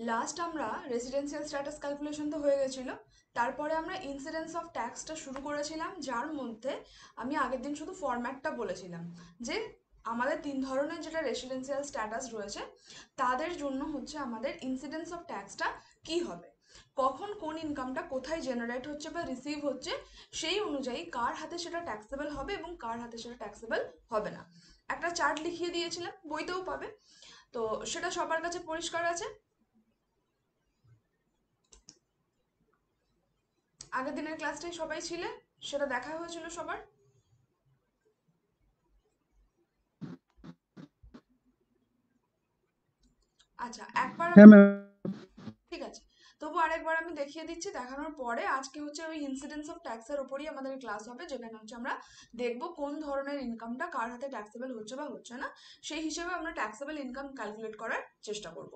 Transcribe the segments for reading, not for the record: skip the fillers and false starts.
Last আমরা residential status calculation তো হয়ে গেছিল। তারপরে আমরা ইনসিডেন্স অফ ট্যাক্সটা শুরু করেছিলাম, যার মধ্যে আমি আগের দিন শুধু ফরম্যাটটা বলেছিলাম যে আমাদের তিন ধরনের যেটা রেসিডেন্সিয়াল স্ট্যাটাস রয়েছে তাদের জন্য হচ্ছে আমাদের ইনসিডেন্স অফ ট্যাক্সটা কি হবে, কখন কোন ইনকামটা কোথায় জেনারেট হচ্ছে বা রিসিভ হচ্ছে, সেই অনুযায়ী কার হাতে সেটা ট্যাক্সেবল হবে এবং কার হাতে সেটা ট্যাক্সেবল হবে না। একটা চার্ট লিখিয়ে দিয়েছিলাম, বইতেও পাবে। তো সেটা সবার কাছে পরিষ্কার আছে। আগের দিনের ক্লাসটাই সবাই ছিলে, সেটা দেখা হয়েছিল সবার। আচ্ছা, একবার হ্যাঁ আমি, ম্যাম। ঠিক আছে, তবু আরেকবার আমি দেখিয়ে দিচ্ছি। দেখানোর পরে আজকে হচ্ছে ওই ইনসিডেন্স অফ ট্যাক্সের ওপরই আমাদের ক্লাস হবে, যেখানে হচ্ছে আমরা দেখবো কোন ধরনের ইনকামটা কার হাতে ট্যাক্সেবল হচ্ছে বা হচ্ছে না, সেই হিসেবে আমরা ট্যাক্সেবল ইনকাম ক্যালকুলেট করার চেষ্টা করব।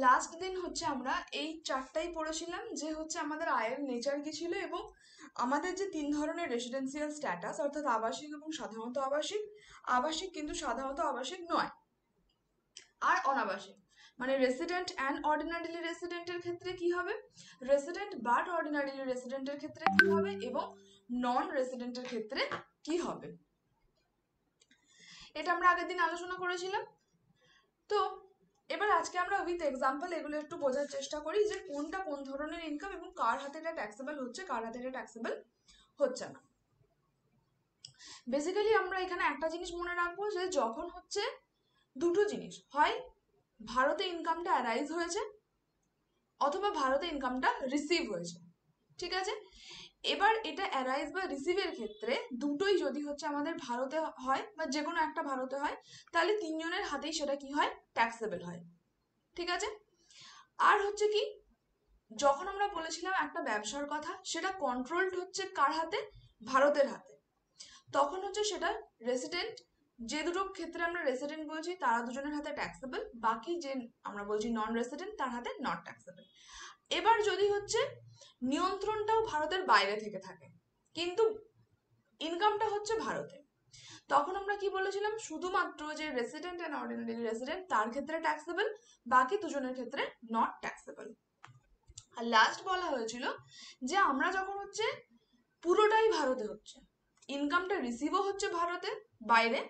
লাস্ট দিন হচ্ছে আমরা এই চারটাই পড়েছিলাম, যে হচ্ছে আমাদের আয়ের নেচার কি ছিল এবং আমাদের যে তিন ধরনের রেসিডেন্সিয়াল স্ট্যাটাস, অর্থাৎ আবাসিক এবং সাধারণত আবাসিক, আবাসিক কিন্তু সাধারণত আবাসিক নয়, আর অনাবাসিক, মানে রেসিডেন্ট অ্যান্ড অর্ডিনারিলি রেসিডেন্টের ক্ষেত্রে কি হবে, রেসিডেন্ট বাট অর্ডিনারিলি রেসিডেন্টের ক্ষেত্রে কি হবে, এবং নন রেসিডেন্টের ক্ষেত্রে কি হবে, এটা আমরা আগের দিন আলোচনা করেছিলাম। তো এবার আজকে আমরা উইথ এক্সাম্পল এগুলো একটু বোঝার চেষ্টা করি যে কোনটা কোন ধরনের ইনকাম এবং কার হাতে এটা ট্যাক্সেবল হচ্ছে, কার হাতে এটা ট্যাক্সেবল হচ্ছে না। বেসিক্যালি আমরা এখানে একটা জিনিস মনে রাখবো, যে যখন হচ্ছে দুটো জিনিস হয়, ভারতে ইনকামটা অ্যারাইজ হয়েছে অথবা ভারতে ইনকামটা রিসিভ হয়েছে, ঠিক আছে। এবার এটা অ্যারাইজ বা রিসিভের ক্ষেত্রে দুটোই যদি হচ্ছে আমাদের ভারতে হয় বা যে কোনো একটা ভারতে হয়, তাহলে তিনজনের হাতেই সেটা কি হয়, ট্যাক্সেবল হয়, ঠিক আছে। আর হচ্ছে কি, যখন আমরা বলেছিলাম একটা ব্যবসার কথা, সেটা কন্ট্রোলড হচ্ছে কার হাতে, ভারতের হাতে, তখন হচ্ছে সেটা রেসিডেন্ট, যে দুটো ক্ষেত্রে আমরা রেসিডেন্ট বলছি তারা দুজনের হাতে ট্যাক্সেবল, বাকি যে আমরা বলছি নন রেসিডেন্ট তার হাতে নট ট্যাক্সেবল। এবার যদি হচ্ছে নিয়ন্ত্রণটাও ভারতের বাইরে থেকে থাকে কিন্তু ইনকামটা হচ্ছে ভারতে, তখন আমরা কি বলেছিলাম, শুধুমাত্র যে রেসিডেন্ট অ্যান্ড অর্ডিনারি রেসিডেন্ট তার ক্ষেত্রে ট্যাক্সেবল, বাকি দুজনের ক্ষেত্রে নট ট্যাক্সেবল। আর লাস্ট বলা হয়েছিল যে আমরা যখন হচ্ছে পুরোটাই ভারতে হচ্ছে, ইনকামটা রিসিভও হচ্ছে ভারতে বাইরে,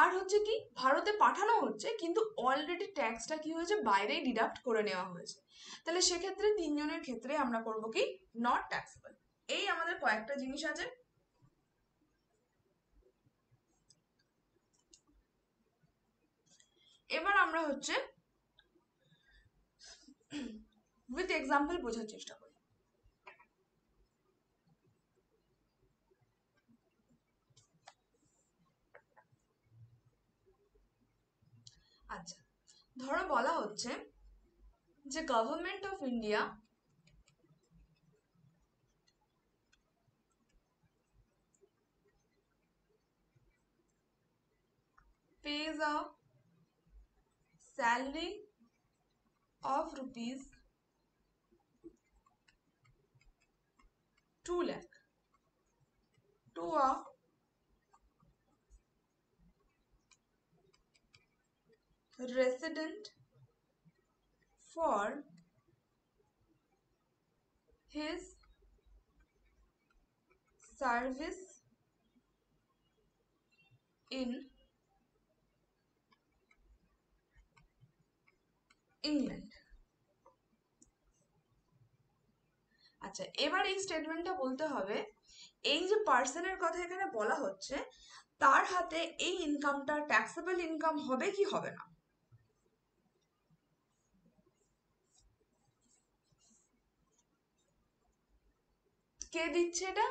আর হচ্ছে কি ভারতে পাঠানো হচ্ছে কিন্তু অলরেডি ট্যাক্সটা কি হয়েছে, বাইরেই ডিডাক্ট করে নেওয়া হয়েছে, তাহলে সেক্ষেত্রে তিনজনের ক্ষেত্রে আমরা করব কি, নট ট্যাক্সেবল। এই আমাদের কয়েকটা জিনিস আছে। এবার আমরা হচ্ছে উইথ এক্সাম্পল বোঝার চেষ্টা করি। আচ্ছা, ধরো বলা হচ্ছে যে government of India pays a salary of rupees 2 lakh to a resident for his service in England। আচ্ছা, এবার এই স্টেটমেন্টটা বলতে হবে, এই যে পার্সনের কথা এখানে বলা হচ্ছে তার হাতে এই ইনকামটা ট্যাক্সেবল ইনকাম হবে কি হবে না। কে দিচ্ছে এটা,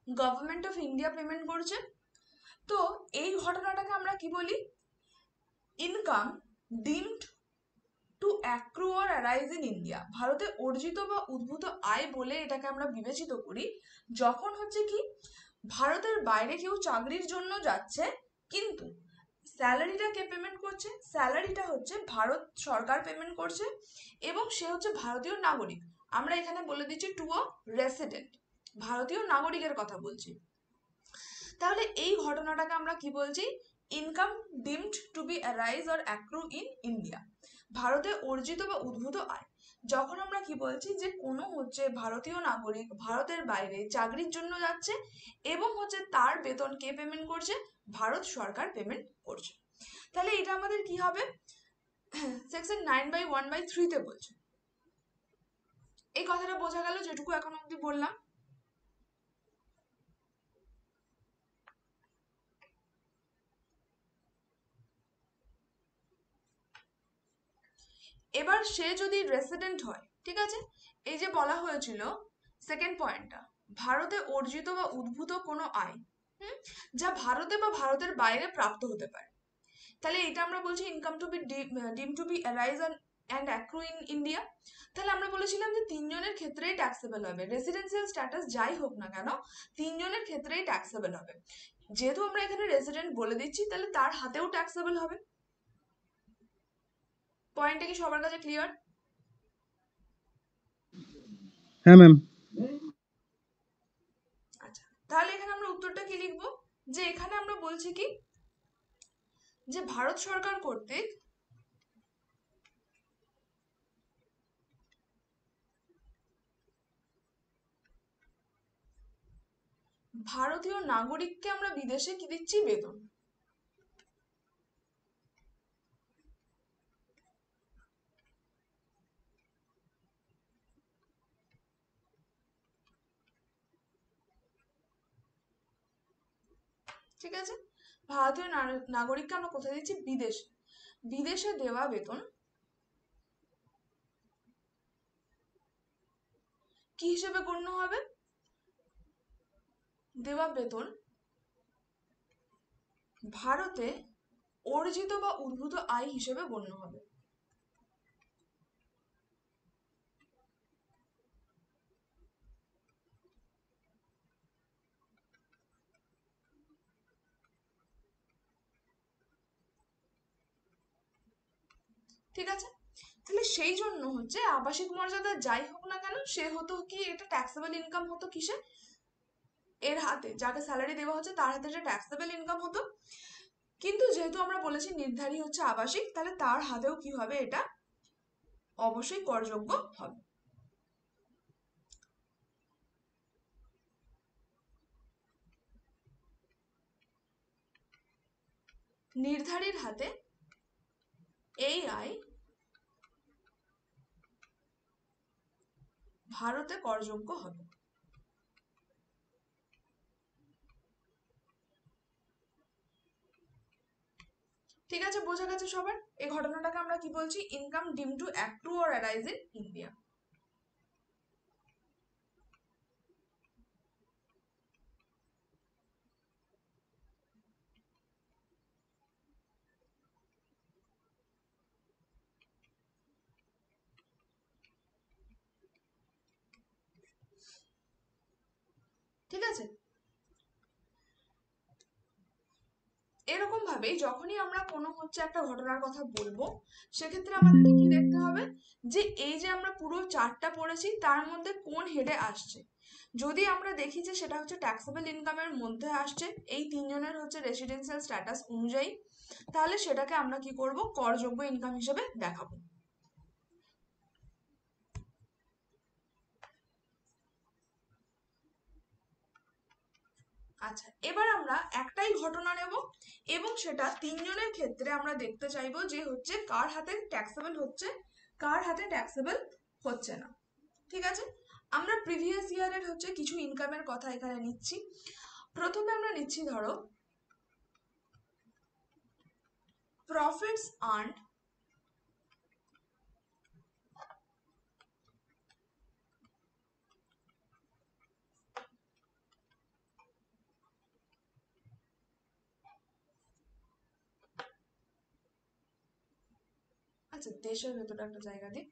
গভর্নমেন্ট অফ ইন্ডিয়া পেমেন্ট করছে। তো এই ঘটনাটাকে আমরা কি বলি, income deemed to accrue or arise in India, ভারতে অর্জিত বা উদ্ভূত আয় বলে এটাকে আমরা বিবেচিত করি যখন হচ্ছে কি ভারতের বাইরে কেউ চাকরির জন্য যাচ্ছে, কিন্তু স্যালারিটা কে পেমেন্ট করছে, স্যালারিটা হচ্ছে ভারত সরকার পেমেন্ট করছে, এবং সে হচ্ছে ভারতীয় নাগরিক। আমরা এখানে বলে দিচ্ছি টু আ রেসিডেন্ট, ভারতীয় নাগরিকের কথা বলছি। তাহলে এই ঘটনাটাকে আমরা কি বলছি, income deemed to be arise or accrue in India, ভারতে অর্জিত বা উদ্ভূত আয়। যখন আমরা কি বলছি যে কোনো হচ্ছে ভারতীয় নাগরিক ভারতের বাইরে চাকরির জন্য যাচ্ছে এবং হচ্ছে তার বেতন কে পেমেন্ট করছে, ভারত সরকার পেমেন্ট করছে, তাহলে এটা আমাদের কি হবে, সেকশন 9/1/3 বলছে। এই কথাটা বোঝা গেল যেটুকু এখন অব্দি বললাম। এবার সে যদি রেসিডেন্ট হয়, ঠিক আছে, এই যে বলা হয়েছিল সেকেন্ড পয়েন্টটা, ভারতে অর্জিত বা উদ্ভূত কোনো আয় যা ভারতে বা ভারতের বাইরে প্রাপ্ত হতে পারে, তাহলে এটা আমরা বলছি income to be deem to be arise and accrue in India. তাহলে আমরা বলেছিলাম যে তিনজনের ক্ষেত্রেই ট্যাক্সেবল হবে, রেসিডেন্সিয়াল স্ট্যাটাস যাই হোক না কেন তিনজনের ক্ষেত্রেই ট্যাক্সেবল হবে। যেহেতু আমরা এখানে রেসিডেন্ট বলে দিচ্ছি তাহলে তার হাতেও ট্যাক্সেবল হবে। পয়েন্টটা কি সবার কাছে ক্লিয়ার? হ্যাঁ ম্যাম। আচ্ছা, তাহলে এখানে আমরা উত্তরটা কি লিখবো, যে এখানে আমরা বলছি কি যে ভারত সরকার কর্তৃক ভারতীয় নাগরিককে আমরা বিদেশে কি দিচ্ছি, বেতন। ঠিক আছে, ভারতীয় নাগরিককে আমরা কোথায় দিচ্ছি, বিদেশে। বিদেশে দেওয়া বেতন কি হিসেবে গণ্য হবে, দেওয়া বেতন ভারতে অর্জিত বা উদ্ভূত আয় হিসেবে গণ্য হবে। ঠিক আছে, তাহলে সেই জন্য হচ্ছে আবাসিক মর্যাদা যাই হোক না কেন সে হতো কি, এটা ট্যাক্সেবল ইনকাম হতো কিসে, এর হাতে, যাকে স্যালারি দেওয়া হচ্ছে তার হাতে এটা ট্যাক্সেবল ইনকাম হতো। কিন্তু যেহেতু আমরা বলেছি নির্ধারী হচ্ছে আবাসিক, তাহলে তার হাতেও কি হবে, এটা অবশ্যই করযোগ্য হবে। নির্ধারীর হাতে এই আয় ভারতে করযোগ্য হবে। ঠিক আছে, বোঝা গেছে সবার? এই ঘটনাটাকে আমরা কি বলছি, income deem to accrue or arise in India. ঠিক আছে, এরকম ভাবেই যখনই আমরা কোনো হচ্ছে একটা ঘটনার কথা বলবো সেক্ষেত্রে আমাদেরকে কি দেখতে হবে, যে এই যে আমরা পুরো চারটা পড়েছি তার মধ্যে কোন হেডে আসছে। যদি আমরা দেখি যে সেটা হচ্ছে ট্যাক্সেবল ইনকামের মধ্যে আসছে, এই তিনজনের হচ্ছে রেসিডেন্সিয়াল স্ট্যাটাস অনুযায়ী, তাহলে সেটাকে আমরা কি করব, করযোগ্য ইনকাম হিসেবে দেখাবো। আচ্ছা, এবার আমরা একটাই ঘটনা নেব এবং সেটা তিনজনের ক্ষেত্রে আমরা দেখতে চাইবো যে হচ্ছে কার হাতে ট্যাক্সেবল হচ্ছে, কার হাতে ট্যাক্সেবল হচ্ছে না। ঠিক আছে, আমরা প্রিভিয়াস ইয়ারের হচ্ছে কিছু ইনকামের কথা এখানে নিচ্ছি। প্রথমে আমরা নিচ্ছি ধরো প্রফিটস আর্নড আচ্ছা, দেশের ভেতরে একটা জায়গা দিই।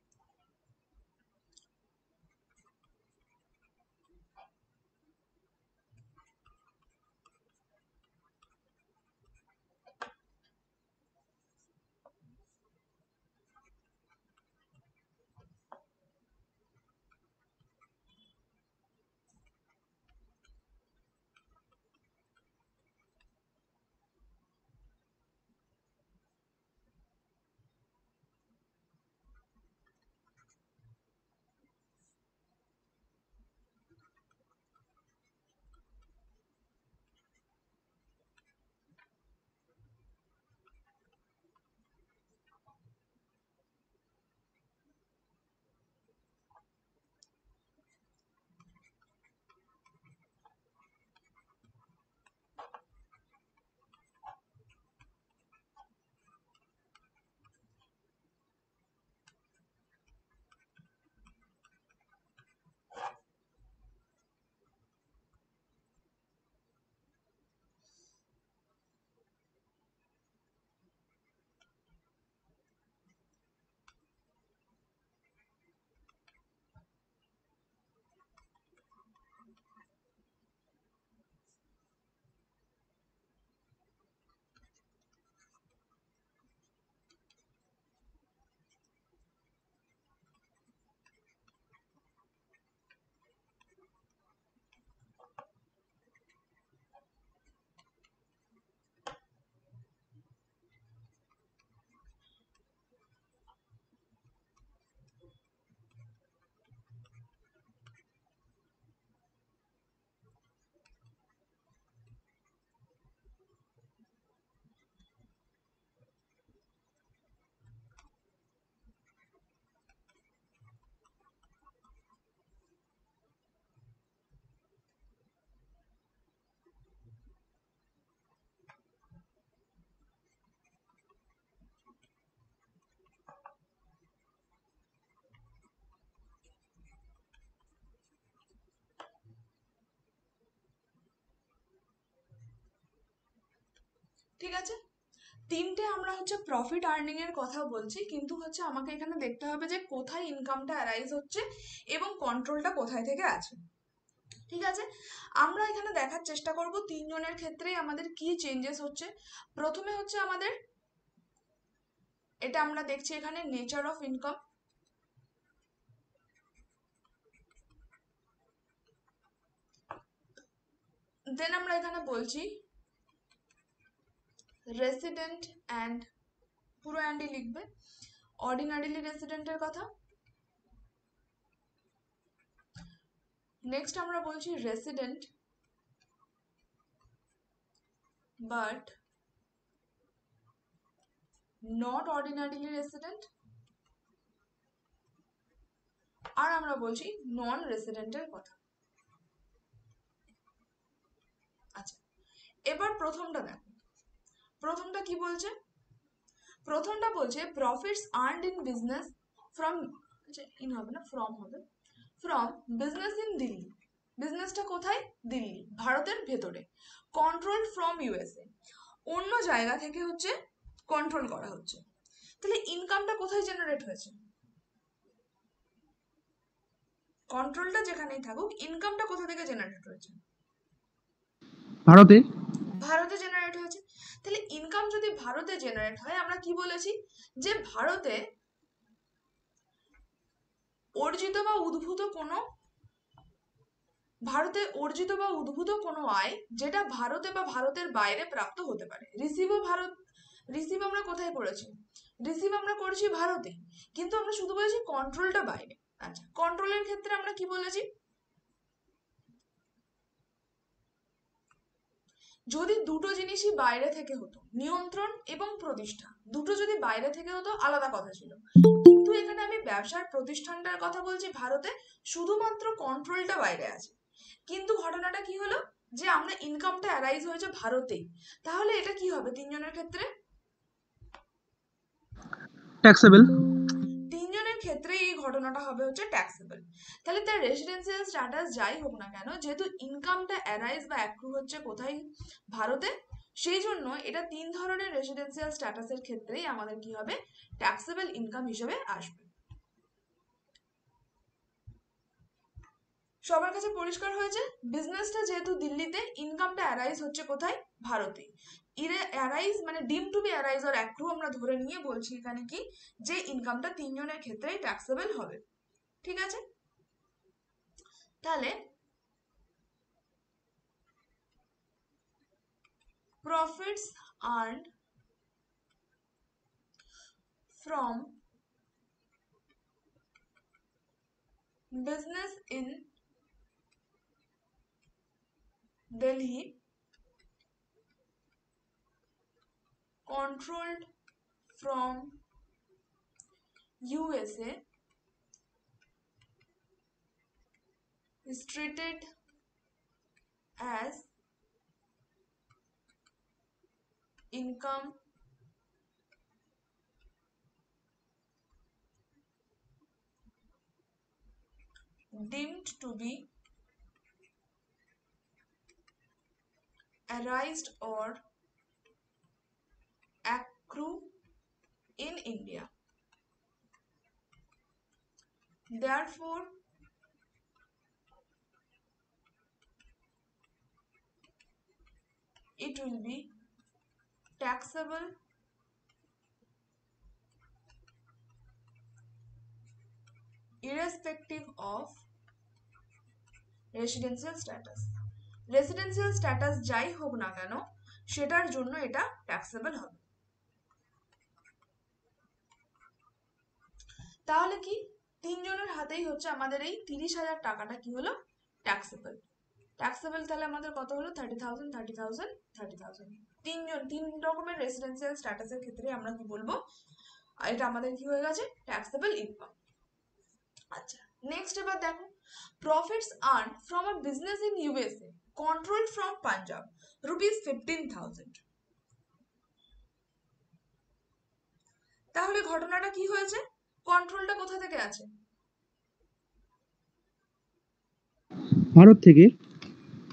ঠিক আছে, তিনটে আমরা হচ্ছে প্রফিট আর্নিং এর কথা বলছি, কিন্তু হচ্ছে আমাকে এখানে দেখতে হবে যে কোথায় ইনকামটা অ্যারাইজ হচ্ছে এবং কন্ট্রোলটা কোথায় থেকে আছে। ঠিক আছে, আমরা এখানে দেখার চেষ্টা করব তিনজনের ক্ষেত্রেই আমাদের কি চেঞ্জেস হচ্ছে। প্রথমে হচ্ছে আমাদের এটা আমরা দেখছি এখানে নেচার অফ ইনকাম, দেন আমরা এখানে বলছি রেসিডেন্ট অ্যান্ড, পুরো অ্যান্ডই লিখবে, অর্ডিনারিলি রেসিডেন্টের কথা। নেক্সট আমরা বলছি resident but not ordinarily resident, আর আমরা বলছি নন রেসিডেন্টের কথা। আচ্ছা, এবার প্রথমটা দেখো, প্রথমটা কি বলছে? প্রথমটা বলছে profits earned in business from, আচ্ছা ইন হবে না, ফ্রম হবে, ফ্রম বিজনেস ইন দিল্লি। বিজনেসটা কোথায়? দিল্লি, ভারতের ভেতরে। কন্ট্রোল ফ্রম ইউএসএ, অন্য জায়গা থেকে হচ্ছে কন্ট্রোল করা হচ্ছে। তাহলে ইনকামটা কোথায় জেনারেট হয়েছে? কন্ট্রোলটা যেখানেই থাকুক, ইনকামটা কোথা থেকে জেনারেট হয়েছে? ভারতে। ভারতে জেনারেট হয়েছে। তাহলে ইনকাম যদি ভারতে জেনারেট হয়, আমরা কি বলেছি যে ভারতে অর্জিত বা উদ্ভূত কোনো, ভারতে অর্জিত বা উদ্ভূত কোনো আয় যেটা ভারতে বা ভারতের বাইরে প্রাপ্ত হতে পারে। রিসিভও ভারত, রিসিভ আমরা কোথায় করেছি? রিসিভ আমরা করেছি ভারতে, কিন্তু আমরা শুধু বলেছি কন্ট্রোলটা বাইরে। আচ্ছা, কন্ট্রোলের ক্ষেত্রে আমরা কি বলেছি? যদি দুটো জিনিসই বাইরে থেকে হতো, নিয়ন্ত্রণ এবং প্রতিষ্ঠা, দুটো যদি বাইরে থেকে হতো আলাদা কথা ছিল, কিন্তু এখানে আমি ব্যবসার প্রতিষ্ঠানটার কথা বলছি ভারতে, শুধুমাত্র কন্ট্রোলটা বাইরে আছে। কিন্তু ঘটনাটা কি হলো যে আমরা ইনকামটা অ্যারাইজ হয়েছে ভারতেই, তাহলে এটা কি হবে তিনজনের ক্ষেত্রে? ট্যাক্সেবল। তিনজনের ক্ষেত্রে এই ঘটনাটা হবে হচ্ছে ট্যাক্সেবল। তাহলে তার রেসিডেন্সিয়াল স্ট্যাটাস যাই হোক না কেন, যেহেতু ইনকামটা অ্যারাইজ বা অ্যাক্রু হচ্ছে কোথায়? ভারতে, সেই জন্য এটা 3 ধরনের রেসিডেন্সিয়াল স্ট্যাটাসের ক্ষেত্রেই আমাদের কি হবে, ট্যাক্সেবল ইনকাম হিসেবে আসবে। সবার কাছে পরিষ্কার হয়েছে? বিজনেসটা যেহেতু দিল্লিতে, ইনকামটা অ্যারাইজ হচ্ছে কোথায়, ভারতে। অ্যারাইজ মানে ডিম টু বি অ্যারাইজ আর অ্যাক্রু আমরা ধরে নিয়ে বলছি এখানে কি, যে ইনকামটা 3 জনের ক্ষেত্রেই ট্যাক্সেবল হবে। ঠিক আছে, তাহলে profits earned from business in Delhi controlled from USA is treated as income deemed to be arised or accrue in India. Therefore, it will be taxable irrespective of residential status. Residential status যাই হোক না কেন, সেটার জন্য এটা taxable হবে। তাহলে কি, 3 জনের হাতেই হচ্ছে আমাদের এই 30,000 টাকাটা কি হলো, ট্যাক্সেবল। ট্যাক্সেবল তাহলে আমাদের কত হলো, 30,000, 30,000, 30,000। 3 রকমের রেসিডেন্সিয়াল স্ট্যাটাসের ক্ষেত্রে আমরা কি বলবো, এটা আমাদের কি হয়ে গেছে, ট্যাক্সেবল ইনকাম। আচ্ছা, নেক্সট এবার দেখো, profits earn from a business in USA controlled from Punjab ₹15,000। তাহলে ঘটনাটা কি হয়েছে, কন্ট্রোলটা কোথা থেকে আছে, ভারত থেকে।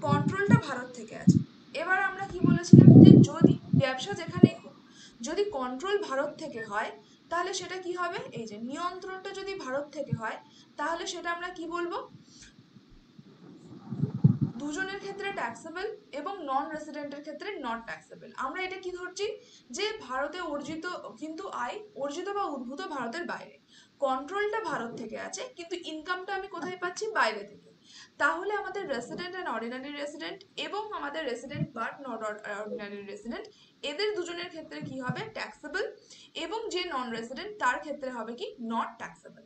কন্ট্রোলটা ভারত থেকে আছে। এবার আমরা কি বলেছিলাম, যে যদি ব্যবসা যেখানেই হোক, যদি কন্ট্রোল ভারত থেকে হয়, তাহলে সেটা কি হবে, এই যে নিয়ন্ত্রণটা যদি ভারত থেকে হয়, তাহলে সেটা আমরা কি বলবো, দুজনের ক্ষেত্রে ট্যাক্সেবল এবং নন রেসিডেন্টের ক্ষেত্রে নট ট্যাক্সেবল। আমরা এটা কি ধরছি, যে ভারতে অর্জিত কিন্তু আয় অর্জিত বা উদ্ভূত ভারতের বাইরে, কন্ট্রোলটা ভারত থেকে আছে কিন্তু ইনকামটা আমি কোথায় পাচ্ছি, বাইরে থেকে। তাহলে আমাদের রেসিডেন্ট অ্যান্ড অর্ডিনারি রেসিডেন্ট এবং আমাদের resident but not ordinary resident, এদের দুজনের ক্ষেত্রে কি হবে, ট্যাক্সেবল, এবং যে নন রেসিডেন্ট তার ক্ষেত্রে হবে কি, নট ট্যাক্সেবল।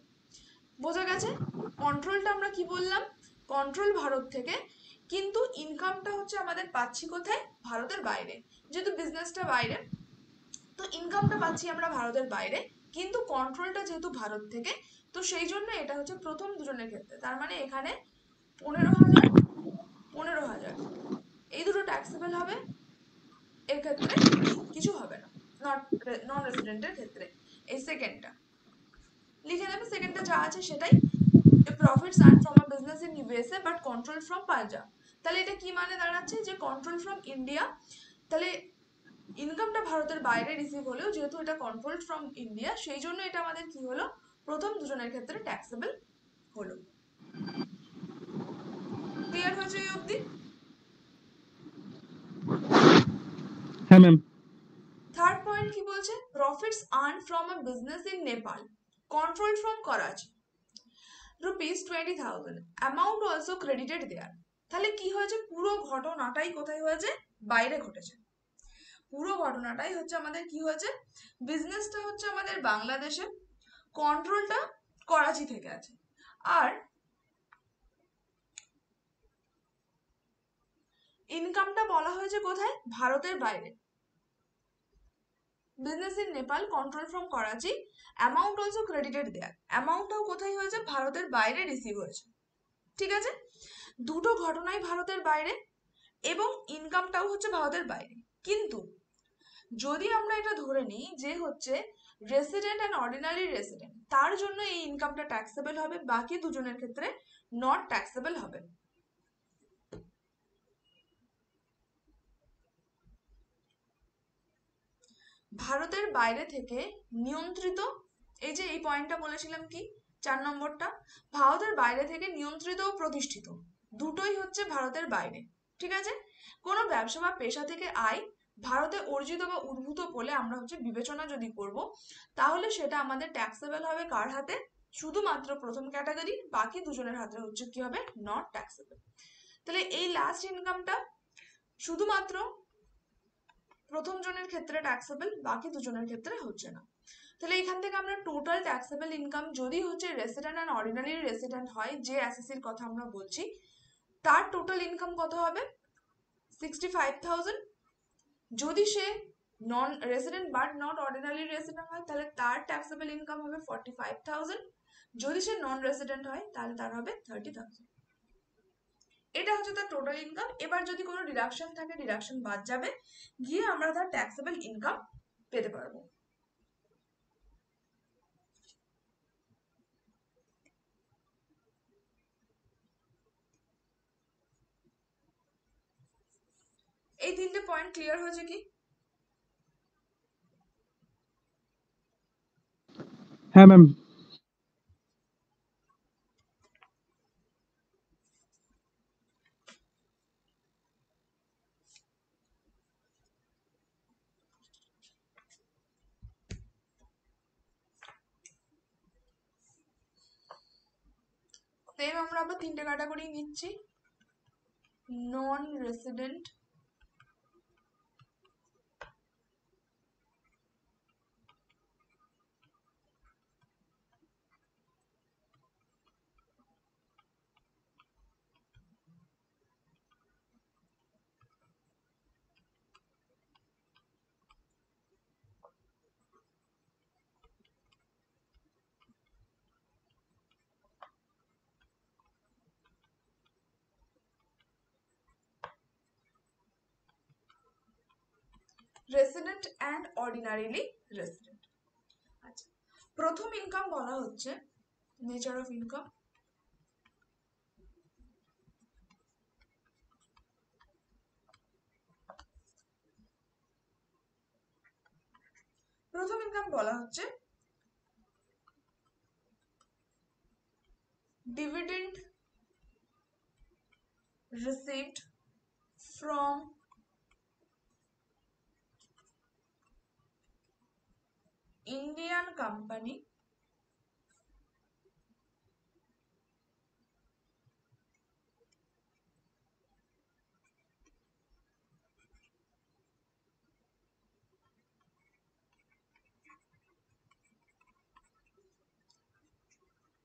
বোঝা গেছে? কন্ট্রোলটা আমরা কি বললাম, কন্ট্রোল ভারত থেকে, কিন্তু ইনকামটা হচ্ছে আমাদের পাচ্ছি কোথায়, ভারতের বাইরে। যেহেতু বিজনেসটা বাইরে, তো ইনকামটা পাচ্ছি আমরা ভারতের বাইরে, কিন্তু কন্ট্রোলটা যেহেতু ভারত থেকে, তো সেই জন্য এটা হচ্ছে প্রথম দুজনের ক্ষেত্রে। তার মানে এখানে 15,000, 15,000 এই দুটো ট্যাক্সেবল হবে, এর ক্ষেত্রে কিছু হবে না, নন রেসিডেন্টের ক্ষেত্রে। এই সেকেন্ডটা লিখে নেবে, সেকেন্ডটা যা আছে সেটাই, profits earn from a business in USA but control from Punjab. তাহলে এটা কি মানে দাঁড়াচ্ছে, যে কন্ট্রোল ফ্রম ইন্ডিয়া, তাহলে ইনকামটা ভারতের বাইরে রিসিভ হলেও যেহেতু এটা কন্ট্রোল ফ্রম ইন্ডিয়া, সেই জন্য এটা আমাদের কি হলো, প্রথম দুজনের ক্ষেত্রে ট্যাক্সেবল হলো। ক্লিয়ার হয়েছে এই অবধি? হ্যাঁ ম্যাম। থার্ড পয়েন্ট কি বলছে, profits earn from a business in Nepal control from Karachi ₹20,000 amount also credited there. তাহলে কি হয়েছে, পুরো ঘটনাটাই কোথায় হয়েছে, বাইরে ঘটেছে। পুরো ঘটনাটাই হচ্ছে আমাদের কি হয়েছে, বিজনেসটা হচ্ছে আমাদের বাংলাদেশে, কন্ট্রোলটা করাচি থেকে আছে, আর ইনকামটা বলা হয়েছে কোথায়, ভারতের বাইরে। Business in Nepal control from Karachi, amount also credited there, অ্যামাউন্টটাও কোথায় হয়েছে, ভারতের বাইরে রিসিভ হয়েছে। ঠিক আছে, দুটো ঘটনাই ভারতের বাইরে এবং ইনকামটাও হচ্ছে ভারতের বাইরে। কিন্তু যদি আমরা এটা ধরে নিই যে হচ্ছে রেসিডেন্ট অ্যান্ড অর্ডিনারি রেসিডেন্ট, তার জন্য এই ইনকামটা ট্যাক্সেবল হবে, বাকি দুজনের ক্ষেত্রে নট ট্যাক্সেবল হবে। ভারতের বাইরে থেকে নিয়ন্ত্রিত, এই যে এই পয়েন্টটা বলেছিলাম কি 4 নম্বরটা, ভারতের বাইরে থেকে নিয়ন্ত্রিত ও প্রতিষ্ঠিত, দুটোই হচ্ছে ভারতের বাইরে। ঠিক আছে, কোনো ব্যবসা বা পেশা থেকে আয় ভারতে অর্জিত বা উদ্ভূত বলে আমরা হচ্ছে বিবেচনা যদি করব, তাহলে সেটা আমাদের ট্যাক্সেবল হবে কার হাতে? শুধুমাত্র প্রথম ক্যাটাগরি, বাকি দুজনের হাতে হচ্ছে কি হবে? Not taxable. তাহলে এই লাস্ট ইনকামটা শুধুমাত্র প্রথম জনের ক্ষেত্রে ট্যাক্সেবল, বাকি দুজনের ক্ষেত্রে হচ্ছে না। তাহলে এখান থেকে আমরা টোটাল ট্যাক্সেবল ইনকাম যদি হচ্ছে রেসিডেন্ট অ্যান্ড অর্ডিনারি রেসিডেন্ট হয়, যে এসএসসির কথা আমরা বলছি, তার টোটাল ইনকাম কত হবে? 65,000। যদি সে non resident but not ordinary resident হয়, তাহলে তার ট্যাক্সেবল ইনকাম হবে 45,000। যদি সে নন রেসিডেন্ট হয়, তাহলে তার হবে 30,000। এটা হচ্ছে তার টোটাল ইনকাম। এবার যদি কোনো ডিডাকশন থাকে, ডিডাকশন বাদ যাবে, গিয়ে আমরা তার ট্যাক্সেবল ইনকাম পেতে পারবো। এই তিনটে পয়েন্ট ক্লিয়ার হয়েছে কি? হ্যাঁ ম্যাম। সেম আমরা আবার তিনটে ক্যাটাগরি নিচ্ছি, non resident, resident and ordinarily resident. আচ্ছা, প্রথম ইনকাম বলা হচ্ছে নেচার অফ ইনকাম। প্রথম ইনকাম বলা হচ্ছে dividend received from Indian company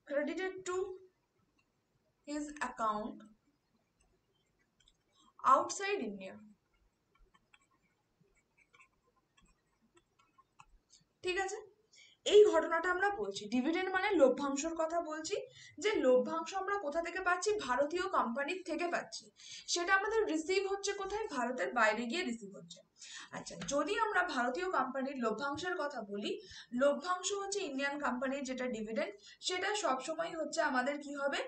credited to his account outside India। ঠিক আছে, এই ঘটনাটা আমরা বলছি, ডিভিডেন্ড মানে লভ্যাংশের কথা বলছি, যে লভ্যাংশ আমরা কোথা থেকে পাচ্ছি? ভারতীয় কোম্পানির থেকে পাচ্ছি। সেটা আমাদের রিসিভ হচ্ছে কোথায়? ভারতের বাইরে গিয়ে রিসিভ হচ্ছে। আচ্ছা, যদি আমরা ভারতীয় কোম্পানির লভ্যাংশের কথা বলি, লভ্যাংশ হচ্ছে ইন্ডিয়ান কোম্পানির যেটা ডিভিডেন্ড, সেটা সবসময় হচ্ছে আমাদের কি হবে?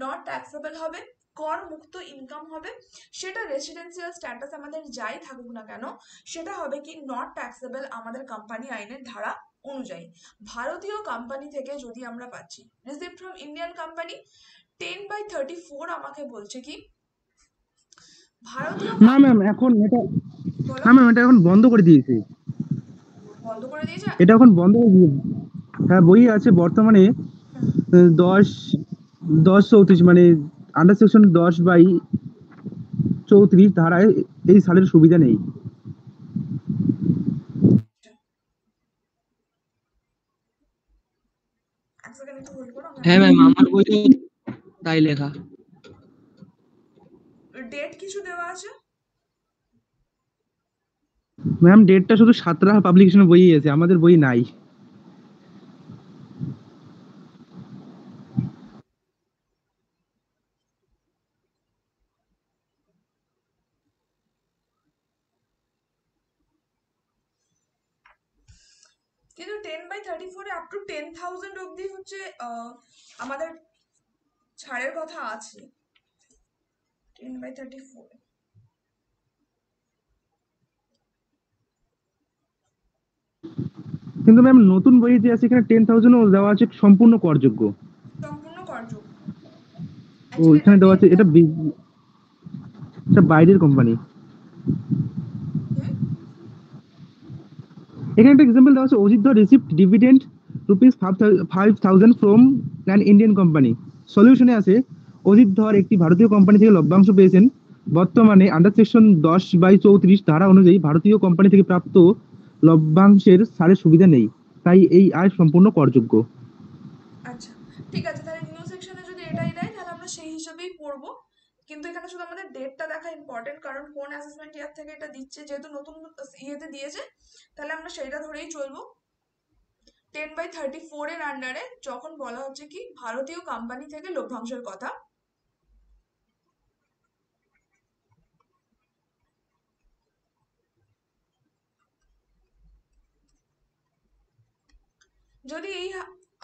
নট ট্যাক্সেবল হবে, কর মুক্ত ইনকাম হবে। সেটা রেসিডেন্সিয়াল স্ট্যাটাস আমাদের যাই থাকুক না কেন, সেটা হবে কি? নট ট্যাক্সেবল আমাদের কোম্পানি আইনের ধারা অনুযায়ী। ভারতীয় কোম্পানি থেকে যদি আমরা পাচ্ছি, রিসিভড ফ্রম ইন্ডিয়ান কোম্পানি, 10/34 আমাকে বলছে কি ভারতীয় না ম্যাম, এখন এটা, বলো, হ্যাঁ ম্যাম, এটা এখন বন্ধ করে দিয়েছে। বন্ধ করে দিয়েছে? এটা এখন বন্ধ করে দিয়েছে। হ্যাঁ, বই আছে বর্তমানে হুম, 10 10 34, মানে আন্ডার সেকশন 10/34 ধারায় এই সালের সুবিধা নেই। এক সেকেন্ড একটু হোল্ড করো, হ্যাঁ ম্যাম, আমার বইতে তাই লেখা। ডেট কিছু দেওয়া আছে? ম্যাম, ডেটটা শুধু সাতরা পাবলিকেশনের বই আছে, আমাদের বই নাই। কিন্তু 10/34 আপ টু 10,000 অব্দি হচ্ছে আমাদের ছাড়ের কথা আছে। 10/34, কিন্তু ম্যাম নতুন বই যে আছে এখানে 10,000 দেওয়া আছে সম্পূর্ণ করযোগ্য। সম্পূর্ণ করযোগ্য। ও অ্যাকচুয়ালি এটা এখানে দেওয়া আছে এটা এটা বাইরের কোম্পানি। এখানে একটা এক্সাম্পল দেওয়া আছে, Ajit Dhar received dividend rupees 5,000 from an Indian company. সলিউশনে আছে অজিত ধর একটি ভারতীয় কোম্পানি থেকে লভ্যাংশ পেয়েছেন। বর্তমানে আন্ডার সেকশন 10/34 ধারা অনুযায়ী ভারতীয় কোম্পানি থেকে প্রাপ্ত লভ্যাংশের ছাড়ের সুবিধা নেই, তাই এই আয় সম্পূর্ণ করযোগ্য। আচ্ছা, ঠিক আছে, তাহলে নিউ সেকশনে যদি এটাই দেয় তাহলে আমরা সেই হিসাবেই পড়বো। কিন্তু এখানে শুধু আমাদের ডেটটা দেখা ইম্পর্টেন্ট, কারণ কোন অ্যাসেসমেন্ট ইয়ার থেকে এটা দিচ্ছে, যেহেতু নতুন ইয়েতে দিয়েছে তাহলে আমরা সেইটা ধরেই চলবো। 10/34 এর আন্ডারে যখন বলা হচ্ছে কি ভারতীয় কোম্পানি থেকে লভ্যাংশের কথা, যদি এই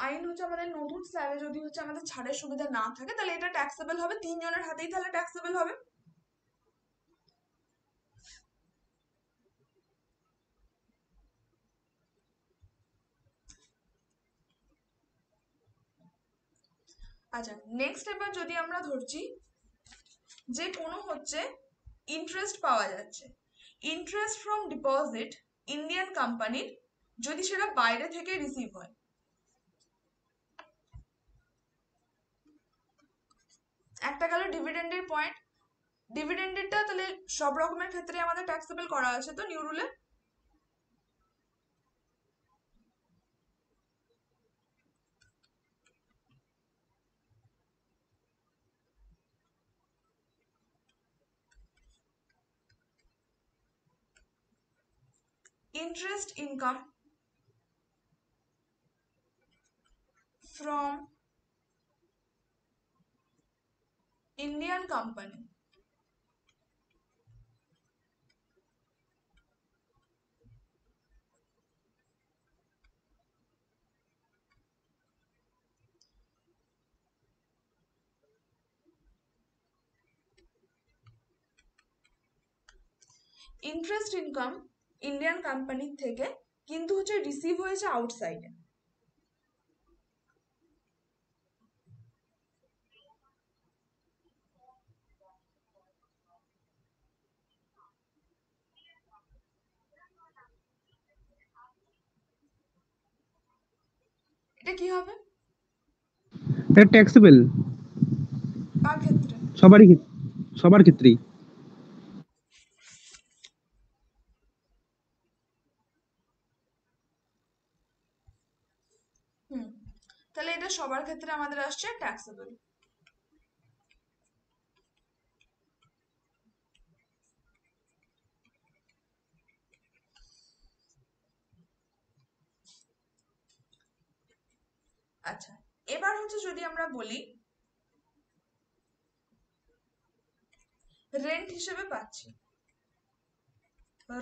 আইন হচ্ছে আমাদের নতুন স্ল্যাবে যদি হচ্ছে আমাদের ছাড়ের সুবিধা না থাকে তাহলে এটা ট্যাক্সেবল হবে, তিনজনের হাতেই তাহলে ট্যাক্সেবল হবে। আচ্ছা, নেক্সট এবার যদি আমরা ধরছি যে কোনো হচ্ছে ইন্টারেস্ট পাওয়া যাচ্ছে, ইন্টারেস্ট ফ্রম ডিপোজিট ইন্ডিয়ান কোম্পানির, যদি সেটা বাইরে থেকে রিসিভ হয়। একটা গেল ডিভিডেন্ডের পয়েন্ট, ডিভিডেন্ডেরটা তাহলে সব রকমের ক্ষেত্রে আমাদের ট্যাক্সেবল করা আছে তো নিউ রুলে। interest income from Indian company interest income Indian কোম্পানির থেকে কিন্তু হচ্ছে রিসিভ হয়েছে আউটসাইডে। এটা কি হবে? এটা ট্যাক্সেবল কার ক্ষেত্রে? সবার ক্ষেত্রেই। হুম, তাহলে এটা সবার ক্ষেত্রে আমাদের আসছে ট্যাক্সেবল। আচ্ছা, এবার হচ্ছে যদি আমরা বলি রেন্ট হিসেবে পাচ্ছি,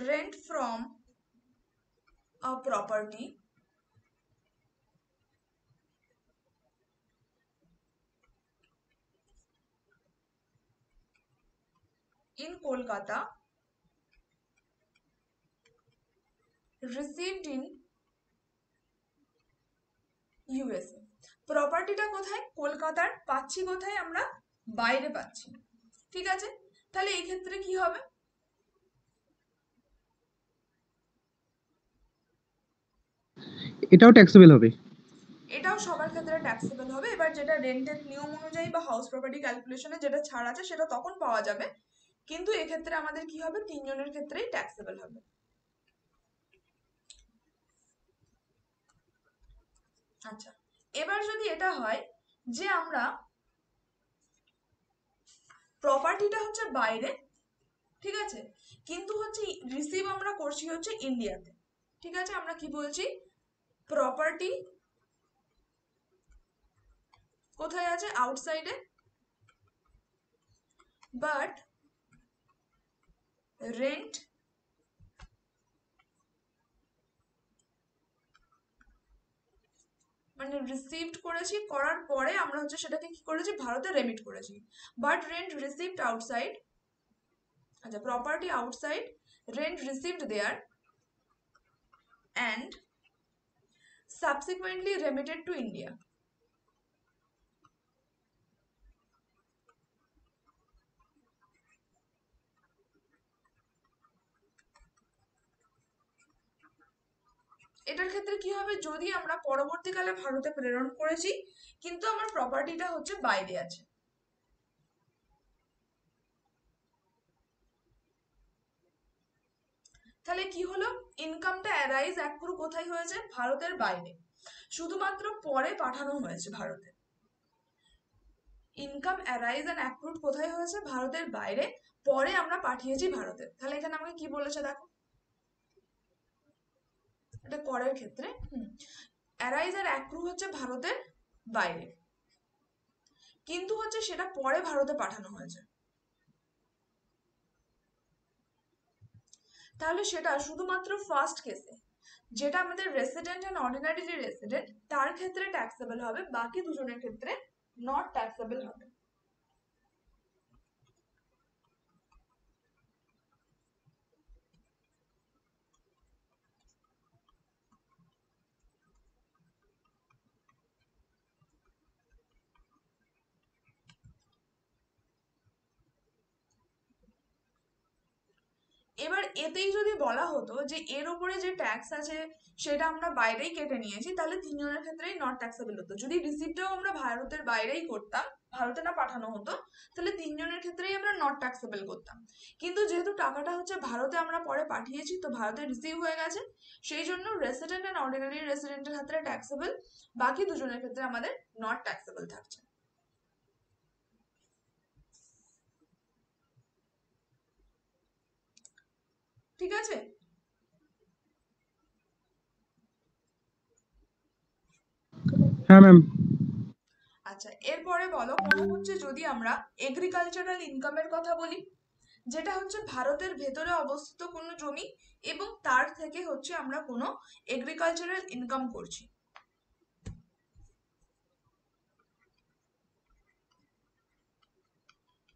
rent from a property in Kolkata received in USA। প্রপার্টিটা কোথায়? কলকাতার, পাচ্ছি কোথায় আমরা? বাইরে পাচ্ছি। ঠিক আছে, তাহলে এই ক্ষেত্রে কি হবে? এটাও ট্যাক্সেবল হবে। এটাও সবার ক্ষেত্রে ট্যাক্সেবল হবে। এবার যেটা রেন্টের নিয়ম অনুযায়ী বা হাউস প্রপার্টি ক্যালকুলেশনে যেটা ছাড় আছে সেটা তখন পাওয়া যাবে, কিন্তু এক্ষেত্রে আমাদের কি হবে? তিনজনের ক্ষেত্রেই ট্যাক্সেবল হবে। আচ্ছা, এবার যদি এটা হয় যে আমরা প্রপার্টিটা হচ্ছে বাইরে, ঠিক আছে, কিন্তু হচ্ছে রিসিভ আমরা করছি হচ্ছে ইন্ডিয়াতে। ঠিক আছে, আমরা কি বলছি? প্রপার্টি কোথায় আছে? আউটসাইডে, বাট রেন্ট মানে রিসিভড করেছি, করার পরে আমরা হচ্ছে সেটাকে কি করেছি? ভারতে রেমিট করেছি, বাট রেন্ট রিসিভড আউটসাইড। আচ্ছা, property outside, rent received there, and subsequently remitted to India. এটার ক্ষেত্রে কি হবে, যদি আমরা পরবর্তীকালে ভারতে প্রেরণ করেছি কিন্তু আমার প্রপার্টিটা হচ্ছে বাইরে আছে। তাহলে কি হলো, ইনকামটা অ্যারাইজ অ্যাক্রু কোথায় হয়েছে, ভারতের বাইরে, শুধুমাত্র পরে পাঠানো হয়েছে ভারতে। ইনকাম অ্যারাইজ অ্যান্ড অ্যাক্রুড কোথায় হয়েছে, ভারতের বাইরে, পরে আমরা পাঠিয়েছি ভারতে। তাহলে এখানে আমাকে কি বলেছে দেখো, এটা করের ক্ষেত্রে অ্যারাইজ আর অ্যাক্রু হচ্ছে ভারতের বাইরে, কিন্তু হচ্ছে সেটা পরে ভারতে পাঠানো হয়েছে। তাহলে সেটা শুধুমাত্র ফার্স্ট কেসে, যেটা আমাদের রেসিডেন্ট এন্ড অর্ডিনারি রেসিডেন্ট, তার ক্ষেত্রে ট্যাক্সেবল হবে, বাকি দুজনের ক্ষেত্রে নট ট্যাক্সেবল হবে। এবার এতেই যদি বলা হতো যে এর উপরে যে ট্যাক্স আছে সেটা আমরা বাইরেই কেটে নিয়েছি, তাহলে তিনজনের ক্ষেত্রেই নট ট্যাক্সেবল হতো। যদি রিসিপ্টটাও আমরা ভারতের বাইরেই করতাম, ভারতে না পাঠানো হতো, তাহলে তিনজনের ক্ষেত্রেই আমরা নট ট্যাক্সেবল করতাম। কিন্তু যেহেতু টাকাটা হচ্ছে ভারতে আমরা পরে পাঠিয়েছি, তো ভারতে রিসিভ হয়ে গেছে, সেই জন্য রেসিডেন্ট এন্ড অর্ডিনারি রেসিডেন্টের ক্ষেত্রে ট্যাক্সেবল, বাকি দুজনের ক্ষেত্রে আমাদের নট ট্যাক্সেবল থাকছে। ঠিক আছে? হ্যাঁ ম্যাম। আচ্ছা, এরপরে বলো, কোনো হচ্ছে যদি আমরা এগ্রিকালচারাল ইনকামের কথা বলি, যেটা হচ্ছে ভারতের ভেতরে অবস্থিত কোনো জমি এবং তার থেকে হচ্ছে আমরা কোনো এগ্রিকালচারাল ইনকাম করছি।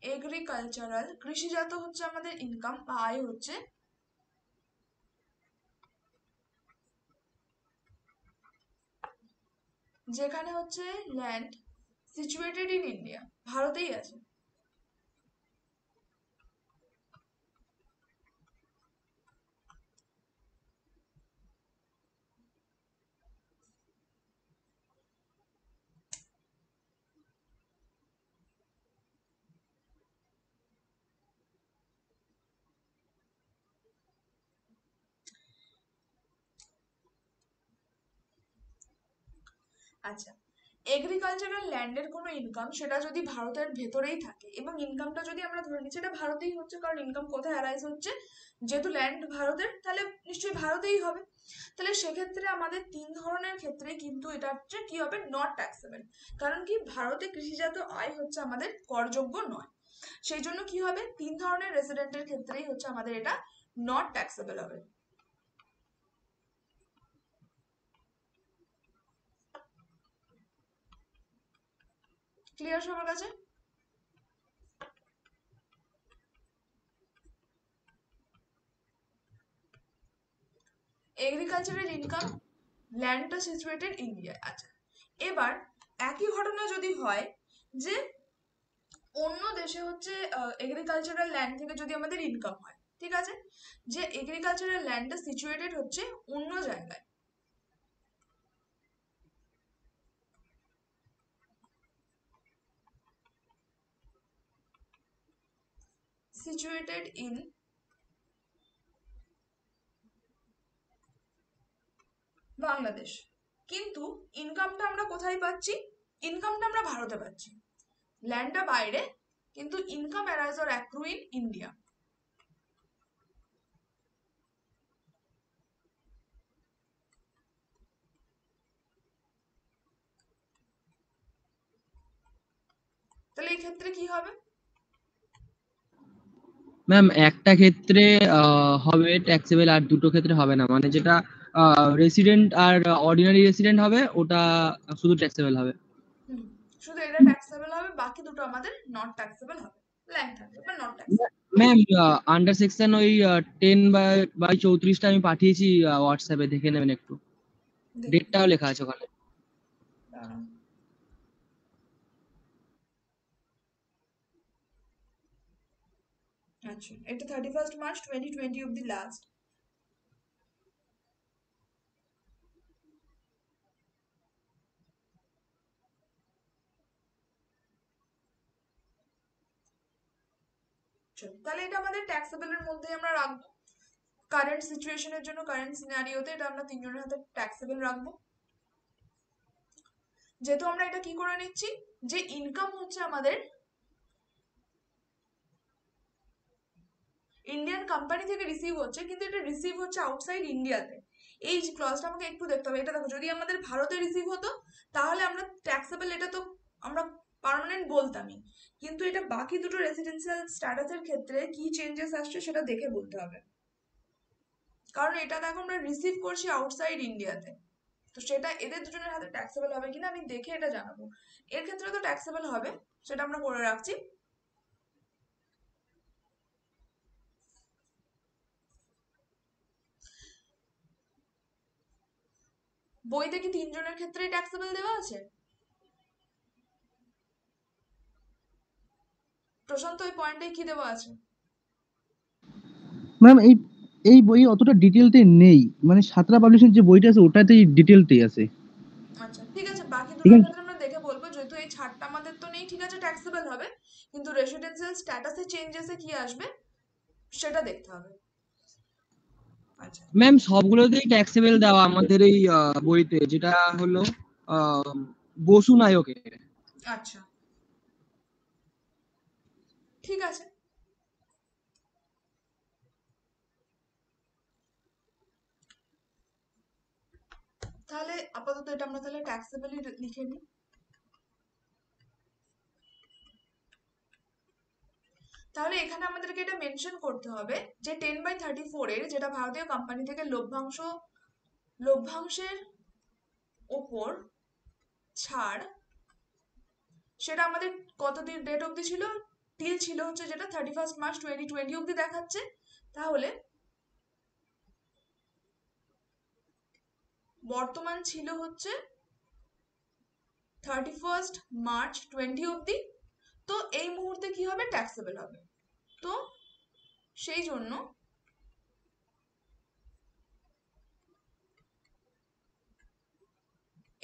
এগ্রিকালচারাল কৃষিজাত হচ্ছে আমাদের ইনকাম বা আয় হচ্ছে, যেখানে হচ্ছে ল্যান্ড সিচুয়েটেড ইন ইন্ডিয়া, ভারতেই আছে। আচ্ছা, এগ্রিকালচারাল ল্যান্ডের কোনো ইনকাম সেটা যদি ভারতের ভেতরেই থাকে এবং ইনকামটা যদি আমরা ধরে নিচ্ছি এটা ভারতেই হচ্ছে, কারণ ইনকাম কোথায় অ্যারাইজ হচ্ছে, যেহেতু ল্যান্ড ভারতের, তাহলে নিশ্চয়ই ভারতেই হবে। তাহলে সেক্ষেত্রে আমাদের তিন ধরনের ক্ষেত্রে কিন্তু এটা হচ্ছে কি হবে, নট ট্যাক্সেবল। কারণ কি, ভারতে কৃষিজাত আয় হচ্ছে আমাদের করযোগ্য নয়, সেই জন্য কি হবে, তিন ধরনের রেসিডেন্টের ক্ষেত্রেই হচ্ছে আমাদের এটা নট ট্যাক্সেবল হবে। ক্লিয়ার সবার কাছে? এগ্রিকালচারাল ইনকাম, ল্যান্ডটা সিচুয়েটেড ইন্ডিয়ায়। আচ্ছা, এবার একই ঘটনা যদি হয় যে অন্য দেশে হচ্ছে এগ্রিকালচারাল ল্যান্ড থেকে যদি আমাদের ইনকাম হয়, ঠিক আছে, যে এগ্রিকালচারাল ল্যান্ডটা সিচুয়েটেড হচ্ছে অন্য জায়গায়, সিচুয়েটেড ইন বাংলাদেশ, কিন্তু ইনকামটা আমরা কোথায় পাচ্ছি, ইনকামটা আমরা ভারতে পাচ্ছি, ল্যান্ডটা বাইরে, কিন্তু income arise or accrue in India. তাহলে এই ক্ষেত্রে কি হবে, ম্যাম একটা ক্ষেত্রে হবে ট্যাক্সেবল আর দুটো ক্ষেত্রে হবে না, মানে যেটা রেসিডেন্ট আর অর্ডিনারি রেসিডেন্ট হবে ওটা শুধু ট্যাক্সেবল হবে। শুধু এটা ট্যাক্সেবল হবে, বাকি দুটো আমাদের নট ট্যাক্সেবল হবে, ল্যান্ড থাকবে বা not taxable. Ma'am under section ওই 10/34 আমি পাঠিয়েছি হোয়াটসঅ্যাপে, দেখে নেবেন একটু। দেখুন ডেটটাও লেখা আছে ওখানে। দাঁড়ান। আচ্ছা, এটা 31st March 2020 অব্দি লাস্ট। তাহলে এটা আমাদের ট্যাক্সেবল এর মধ্যে আমরা রাখবো। কারেন্ট সিচুয়েশনের জন্য, কারেন্ট সিনারিওতে এটা আমরা তিনজনের হাতে ট্যাক্সেবল রাখবো। যেহেতু আমরা এটা কি করে নিচ্ছি, যে ইনকাম হচ্ছে আমাদের ইন্ডিয়ান কোম্পানি থেকে রিসিভ হচ্ছে, কিন্তু এটা রিসিভ হচ্ছে আউটসাইড ইন্ডিয়াতে। এই ক্লজটা আমাকে একটু দেখতে হবে। এটা দেখো, যদি আমাদের ভারতে রিসিভ হতো তাহলে আমরা ট্যাক্সেবল এটা তো আমরা পার্মানেন্ট বলতামই, কিন্তু এটা বাকি দুটো রেসিডেন্সিয়াল স্ট্যাটাসের ক্ষেত্রে কি চেঞ্জেস আসছে সেটা দেখে বলতে হবে। কারণ এটা দেখো আমরা রিসিভ করছি আউটসাইড ইন্ডিয়াতে, তো সেটা এদের দুজনের হাতে ট্যাক্সেবল হবে কিনা আমি দেখে এটা জানাবো। এর ক্ষেত্রে তো ট্যাক্সেবল হবে, সেটা আমরা করে রাখছি। বইতে কি তিনজনের ক্ষেত্রেই ট্যাক্সেবল দেওয়া আছে? প্রশান্ত, ওই পয়েন্টে কি দেওয়া আছে? ম্যাম এই এই বই অতটা ডিটেলতে নেই, মানে সাতরা পাবলিশিং যে বইটা আছে ওটাতেই ডিটেলতেই আছে। আচ্ছা ঠিক আছে, বাকি ঠিক দুটোর আছে ক্ষেত্রে আমরা দেখে বলবো। যেহেতু এই ছাড়টা আমাদের তো নেই, ঠিক আছে ট্যাক্সেবল হবে, কিন্তু রেসিডেন্সিয়াল স্ট্যাটাসে চেঞ্জেসে কি আসবে সেটা দেখতে হবে। আচ্ছা ম্যাম সবগুলোতেই ট্যাক্সেবল দেওয়া আমাদের এই বইতে, যেটা হলো আহ, বসু নায়কের। আচ্ছা ঠিক আছে। তাহলে আপাতত এটা আমরা তাহলে ট্যাক্সেবলই লিখে নিই। তাহলে এখানে আমাদেরকে এটা মেনশন করতে হবে যে 10/34 এর, যেটা ভারতীয় কোম্পানি থেকে লভ্যাংশের ওপর ছাড়, সেটা আমাদের কতদিন ডেট অবধি ছিল, টিল ছিল হচ্ছে যেটা 31st March 2020 অবধি দেখাচ্ছে। তাহলে বর্তমান ছিল হচ্ছে 31st March 2020 অবধি। তো এই মুহূর্তে কি হবে, ট্যাক্সেবল হবে। তো সেই জন্য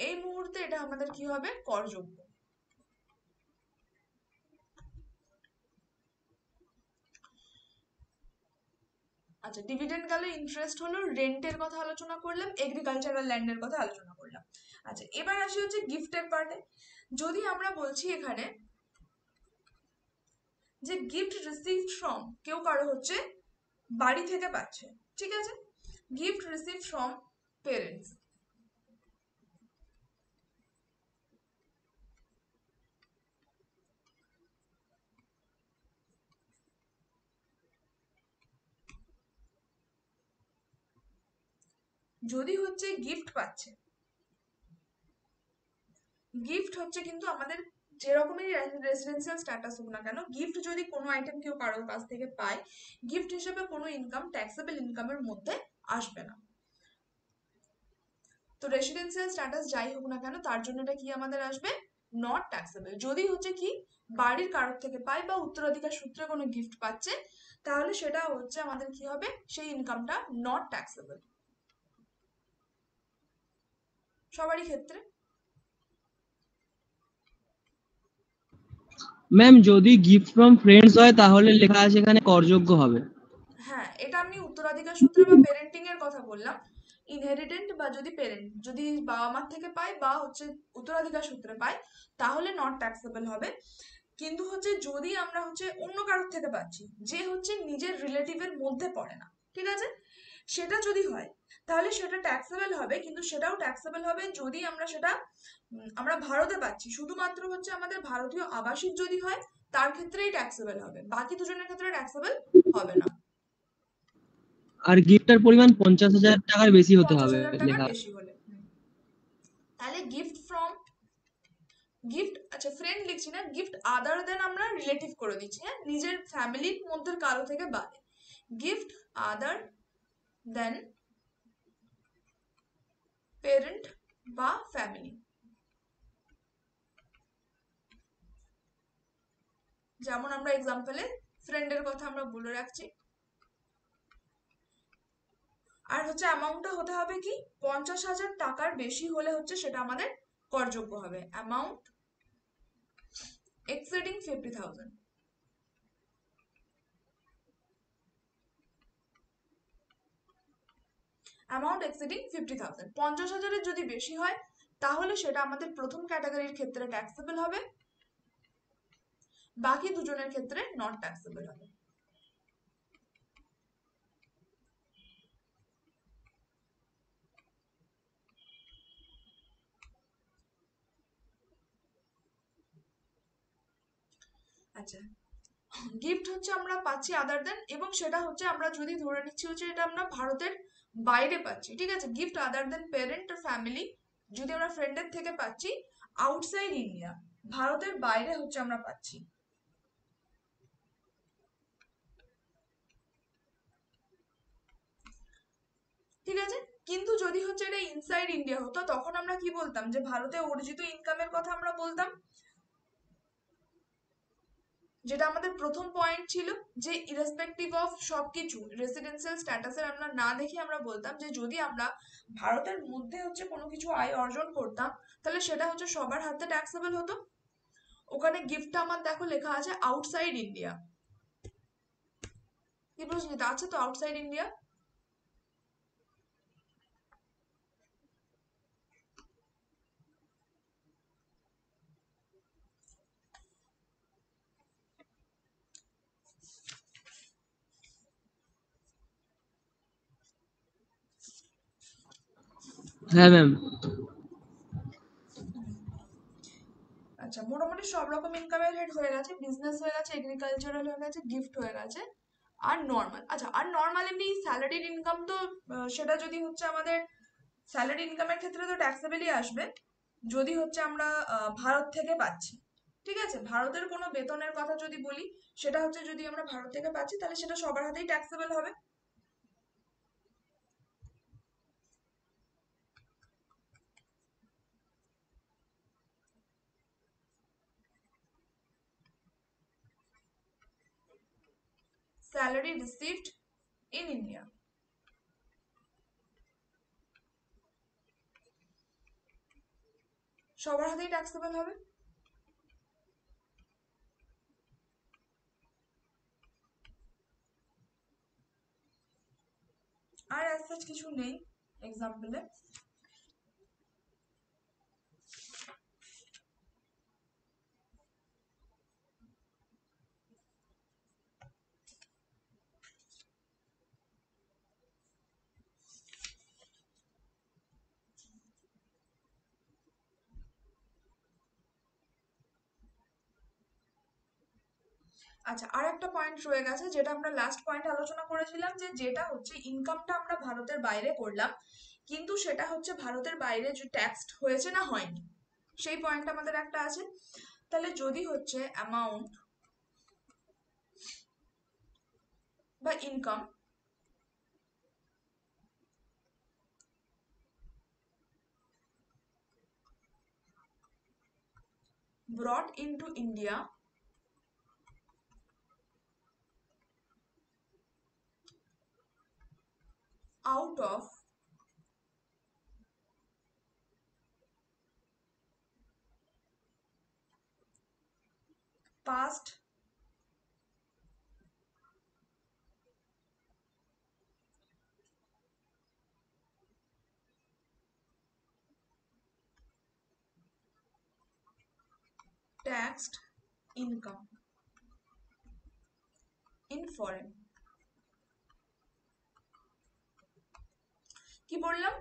এই মুহূর্তে এটা আমাদের কি হবে, করযোগ্য। আচ্ছা, ডিভিডেন্ড গেল, ইন্টারেস্ট হলো, রেন্টের কথা আলোচনা করলাম, এগ্রিকালচারাল ল্যান্ডের কথা আলোচনা করলাম। আচ্ছা এবার আসি হচ্ছে গিফটের পার্টে। যদি আমরা বলছি এখানে যে গিফট রিসিভড ফ্রম, কেউ কারো হচ্ছে বাড়ি থেকে পাচ্ছে, ঠিক আছে, গিফট রিসিভড ফ্রম পেরেন্টস, যদি হচ্ছে গিফট পাচ্ছে, গিফট হচ্ছে কিন্তু আমাদের যেরকমই রেসিডেন্সিয়াল স্ট্যাটাস হোক না কেন, গিফট যদি কোনো আইটেম কেউ কারোর কাছ থেকে পায়, গিফট হিসেবে কোনো ইনকাম ট্যাক্সেবল ইনকামের মধ্যে আসবে না। তো রেসিডেন্সিয়াল স্ট্যাটাস যাই হোক না কেন, তার জন্য এটা কি আমাদের আসবে, নট ট্যাক্সেবল। যদি হচ্ছে কি বাড়ির কারোর থেকে পায় বা উত্তরাধিকার সূত্রে কোনো গিফট পাচ্ছে, তাহলে সেটা হচ্ছে আমাদের কি হবে, সেই ইনকামটা নট ট্যাক্সেবল সবারই ক্ষেত্রে। ম্যাম যদি গিফট ফ্রম ফ্রেন্ডস হয় তাহলে লেখা আছে এখানে করযোগ্য হবে। হ্যাঁ, এটা আমি উত্তরাধিকার সূত্রে বা পেরেন্টিং এর কথা বললাম। ইনহেরিটেন্ট বা যদি পেরেন্ট যদি বাবা মার থেকে পায় বা হচ্ছে উত্তরাধিকার সূত্রে পায়, তাহলে নট ট্যাক্সেবল হবে। কিন্তু হচ্ছে যদি আমরা হচ্ছে অন্য কারোর থেকে পাচ্ছি, যে হচ্ছে নিজের রিলেটিভের মধ্যে পড়ে না, ঠিক আছে, সেটা যদি হয় তাহলে সেটা ট্যাক্সেবল হবে। কিন্তু সেটাও ট্যাক্সেবল হবে যদি আমরা সেটা আমরা ভারতে পাচ্ছি, শুধুমাত্র হচ্ছে আমাদের ভারতীয় আবাসিক যদি হয় তার ক্ষেত্রেই ট্যাক্সেবল হবে, বাকি দুজনের ক্ষেত্রে ট্যাক্সেবল হবে না। আর গিফটের পরিমাণ 50,000 টাকার বেশি হতে পঞ্চাশ হবে হাজার টাকার লেখা। বেশি হলে। তাহলে গিফট, আচ্ছা ফ্রেন্ড লিখছি না, গিফট আদার দেন আমরা রিলেটিভ করে দিচ্ছি, হ্যাঁ, নিজের ফ্যামিলির মধ্যে কারো থেকে বাদে, গিফট আদার দেন পেরেন্ট বা ফ্যামিলি। যেমন আমরা এক্সাম্পলে ফ্রেন্ডের কথা আমরা বলে রাখছি। আর হচ্ছে অ্যামাউন্টটা হতে হবে কি 50,000 টাকার বেশি হলে হচ্ছে সেটা আমাদের করযোগ্য হবে। Amount exceeding 50,000। অ্যামাউন্ট এক্সিডিং 50,000 50,000-এর যদি বেশি হয় তাহলে সেটা আমাদের প্রথম ক্যাটাগরির ক্ষেত্রে ট্যাক্সেবল হবে, বাকি দুজনের ক্ষেত্রে নট ট্যাক্সেবল হবে। আচ্ছা, গিফট হচ্ছে আমরা পাচ্ছি আদার দেন, এবং সেটা হচ্ছে আমরা যদি ধরে নিচ্ছি হচ্ছে এটা আমরা ভারতের বাইরে পাচ্ছি, ঠিক আছে। গিফট আদার দেন প্যারেন্ট আর ফ্যামিলি যদি আমরা ফ্রেন্ডের থেকে পাচ্ছি আউটসাইড ইন্ডিয়া, ভারতের বাইরে হচ্ছে আমরা পাচ্ছি। ঠিক আছে, কিন্তু যদি হচ্ছে এটা ইনসাইড ইন্ডিয়া হতো তখন আমরা কি বলতাম, যে ভারতে অর্জিত ইনকামের কথা আমরা বলতাম, যেটা আমাদের প্রথম পয়েন্ট ছিল, যে ইরেসপেক্টিভ অফ সবকিছু রেসিডেন্সিয়াল স্ট্যাটাসের আমরা না দেখে আমরা বলতাম যে যদি আমরা ভারতের মধ্যে হচ্ছে কোনো কিছু আয় অর্জন করতাম তাহলে সেটা হচ্ছে সবার হাতে ট্যাক্সেবল হতো। ওখানে গিফটটা আমার দেখো লেখা আছে আউটসাইড ইন্ডিয়া। কি প্রশ্নটা আছে তো আউটসাইড ইন্ডিয়া? হ্যাঁ ম্যাম। আচ্ছা, মোটামুটি সব রকম ইনকামের হেড হয়ে গেছে, বিজনেস হয়ে গেছে, এগ্রিকালচারাল হয়ে গেছে, গিফট হয়ে গেছে, আর নর্মাল। আচ্ছা, আর নর্মাল এমনি স্যালারির ইনকাম তো সেটা যদি হচ্ছে আমাদের স্যালারি ইনকামের ক্ষেত্রে তো ট্যাক্সেবলই আসবে যদি হচ্ছে আমরা ভারত থেকে পাচ্ছি। ঠিক আছে, ভারতের কোনো বেতনের কথা যদি বলি সেটা হচ্ছে যদি আমরা ভারত থেকে পাচ্ছি তাহলে সেটা সবার হাতেই ট্যাক্সেবল হবে। স্যালারি রিসিভড ইন ইন্ডিয়া, সবার হাতেই ট্যাক্সেবল হবে। আর অ্যাজ সাচ কিছু নেই এক্সাম্পলে। আচ্ছা, আর একটা পয়েন্ট রয়ে গেছে যেটা আমরা লাস্ট পয়েন্ট আলোচনা করেছিলাম, যে যেটা হচ্ছে ইনকামটা আমরা ভারতের বাইরে করলাম কিন্তু সেটা হচ্ছে ভারতের বাইরে যে ট্যাক্সড হয়েছে না হয়নি, সেই পয়েন্টটা আমাদের একটা আছে। তাহলে যদি হচ্ছে অ্যামাউন্ট বা income brought into India out of past taxed income in foreign। কি বললাম,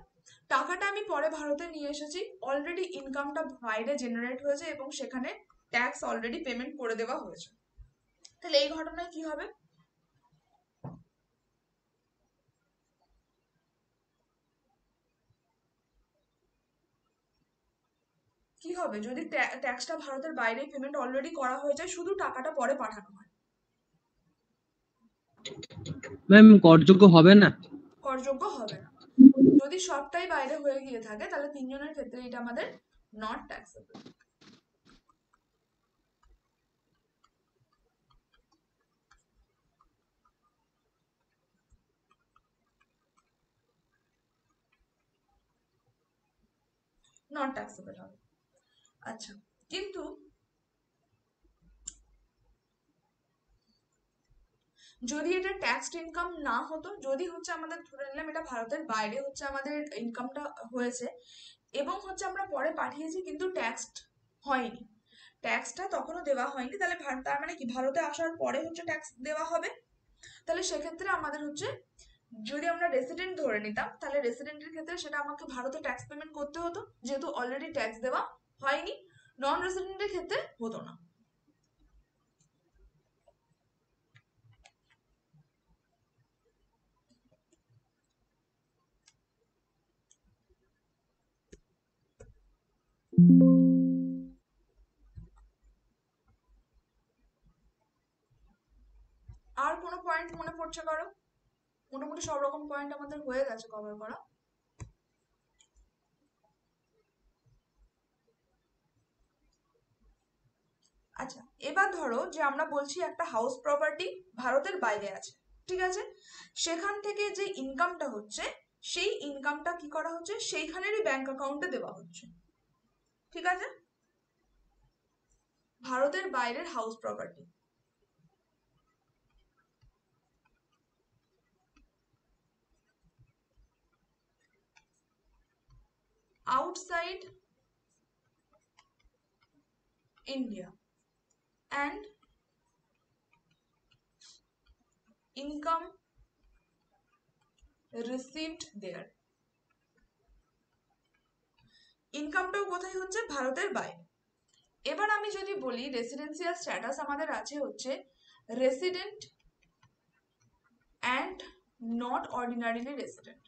টাকাটা আমি পরে ভারতে নিয়ে এসেছি, অলরেডি ইনকামটা বাইরে জেনারেট হয়েছে এবং সেখানে ট্যাক্স অলরেডি পেমেন্ট করে দেওয়া হয়েছে। তাহলে এই ঘটনায় কি হবে, কি হবে যদি ট্যাক্সটা ভারতের বাইরে পেমেন্ট অলরেডি করা হয়ে যায়, শুধু টাকাটা পরে পাঠানো হয়? ম্যাম করযোগ্য হবে না। করযোগ্য হবে না। যদি সবটাই বাইরে হয়ে গিয়ে থাকে তাহলে তিনজনের ক্ষেত্রে এটা আমাদের নট ট্যাক্সেবল। নট ট্যাক্সেবল হবে। আচ্ছা, কিন্তু যদি এটা ট্যাক্সড ইনকাম না হতো, যদি হচ্ছে আমাদের ধরে নিলাম এটা ভারতের বাইরে হচ্ছে আমাদের ইনকামটা হয়েছে এবং হচ্ছে আমরা পরে পাঠিয়েছি কিন্তু ট্যাক্সড হয়নি, ট্যাক্সটা তখনও দেওয়া হয়নি, তাহলে তার মানে কি ভারতে আসার পরে হচ্ছে ট্যাক্স দেওয়া হবে। তাহলে সেক্ষেত্রে আমাদের হচ্ছে যদি আমরা রেসিডেন্ট ধরে নিতাম তাহলে রেসিডেন্টের ক্ষেত্রে সেটা আমাকে ভারতে ট্যাক্স পেমেন্ট করতে হতো, যেহেতু অলরেডি ট্যাক্স দেওয়া হয়নি। নন রেসিডেন্টের ক্ষেত্রে হতো না। আর কোনো পয়েন্ট মনে পড়ছে কারো? মোটামুটি সব রকম পয়েন্ট আমাদের হয়ে গেছে কভার করা। আচ্ছা, এবার ধরো যে আমরা বলছি একটা হাউস প্রপার্টি ভারতের বাইরে আছে, ঠিক আছে, সেখান থেকে যে ইনকামটা হচ্ছে সেই ইনকামটা কি করা হচ্ছে সেইখানেরই ব্যাংক অ্যাকাউন্টে দেওয়া হচ্ছে, ঠিক আছে, ভারতের বাইরের house property. Outside India and income received there, ইনকামটাও কোথায় হচ্ছে ভারতের বাইরে। এবার আমি যদি বলি রেসিডেন্সিয়াল স্ট্যাটাস আমাদের আছে হচ্ছে resident and not ordinarily resident.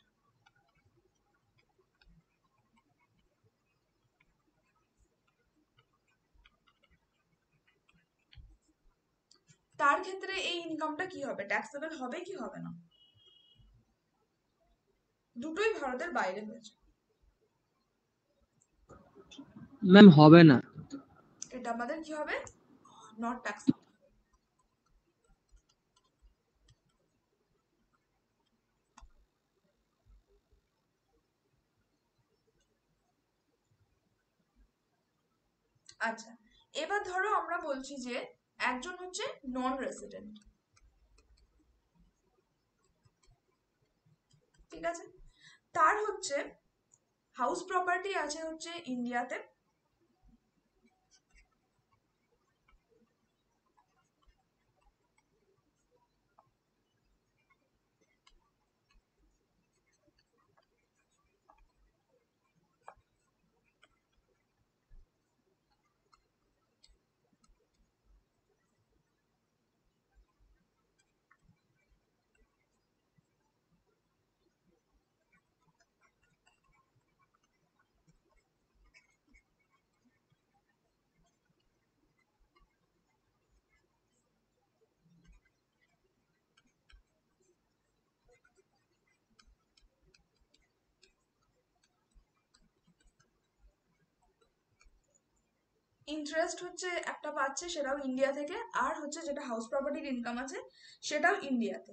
তার ক্ষেত্রে এই ইনকামটা কি হবে, ট্যাক্সেবল হবে কি হবে না? দুটোই ভারতের বাইরে হয়েছে। ম্যাম হবে না। এটা আমাদের কি হবে, নট ট্যাক্সেবল। আচ্ছা, এবার ধরো আমরা বলছি যে একজন হচ্ছে নন রেসিডেন্ট, ঠিক আছে, তার হচ্ছে হাউস প্রপার্টি আছে হচ্ছে ইন্ডিয়াতে, ইন্টারেস্ট হচ্ছে একটা পাচ্ছে সেটাও ইন্ডিয়া থেকে, আর হচ্ছে যেটা হাউস প্রপার্টির ইনকাম আছে সেটাও ইন্ডিয়াতে,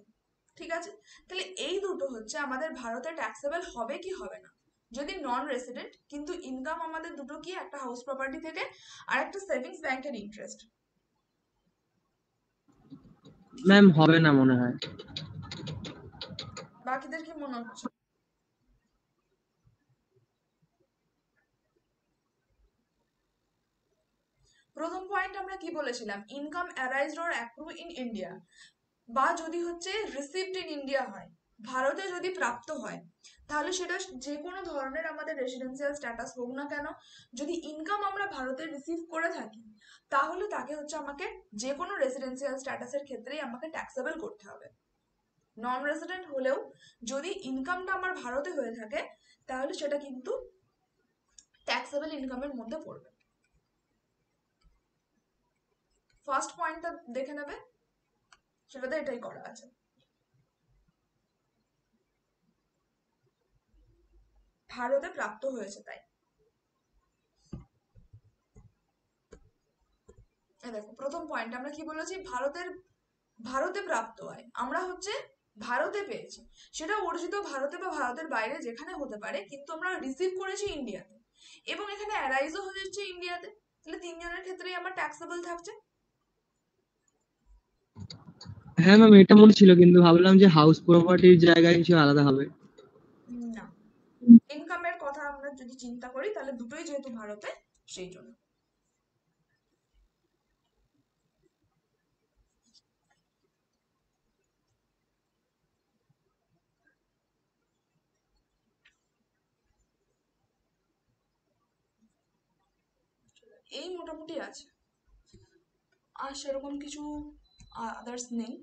ঠিক আছে, তাহলে এই দুটো হচ্ছে আমাদের ভারতে ট্যাক্সেবল হবে কি হবে না, যদি নন রেসিডেন্ট কিন্তু ইনকাম আমাদের দুটো কি একটা হাউস প্রপার্টি থেকে আর একটা সেভিংস ব্যাংকের ইন্টারেস্ট। ম্যাম হবে না মনে হয়। বাকিদের কি মনে হচ্ছে? প্রথম পয়েন্ট আমরা কি বলেছিলাম, income অ্যারাইজড or accrue in India, বা যদি হচ্ছে রিসিভড ইন ইন্ডিয়া হয়, ভারতে যদি প্রাপ্ত হয়, তাহলে সেটা যে কোনো ধরনের আমাদের রেসিডেন্সিয়াল স্ট্যাটাস হোক না কেন, যদি ইনকাম আমরা ভারতে রিসিভ করে থাকি তাহলে তাকে হচ্ছে আমাকে যে কোনো রেসিডেন্সিয়াল স্ট্যাটাসের ক্ষেত্রেই আমাকে ট্যাক্সেবল করতে হবে। নন রেসিডেন্ট হলেও যদি ইনকামটা আমার ভারতে হয়ে থাকে তাহলে সেটা কিন্তু ট্যাক্সেবল ইনকামের মধ্যে পড়বে। ফার্স্ট পয়েন্টটা দেখে নেবে, সেটাতে এটাই করা আছে। ভারতে প্রাপ্ত হয়েছে তাই। দেখো প্রথম পয়েন্ট আমরা কি বলেছি, ভারতে প্রাপ্ত হয়, আমরা হচ্ছে ভারতে পেয়েছি, সেটা অর্জিত ভারতে বা ভারতের বাইরে যেখানে হতে পারে, কিন্তু আমরা রিসিভ করেছি ইন্ডিয়াতে, এবং এখানে অ্যারাইজও হয়েছে ইন্ডিয়াতে, তাহলে তিনজনের ক্ষেত্রেই আমার ট্যাক্সেবল থাকছে। হ্যাঁ ম্যাম, এটা মনে ছিল, কিন্তু ভাবলাম যে হাউস প্রপার্টির জায়গায় কিছু আলাদা হবে। না, ইনকামের কথা আমরা যদি চিন্তা করি তাহলে দুটোই যেহেতু ভারতে, সেই জন্য। এই মোটামুটি আছে, আর সেরকম কিছু আদার্স নেই।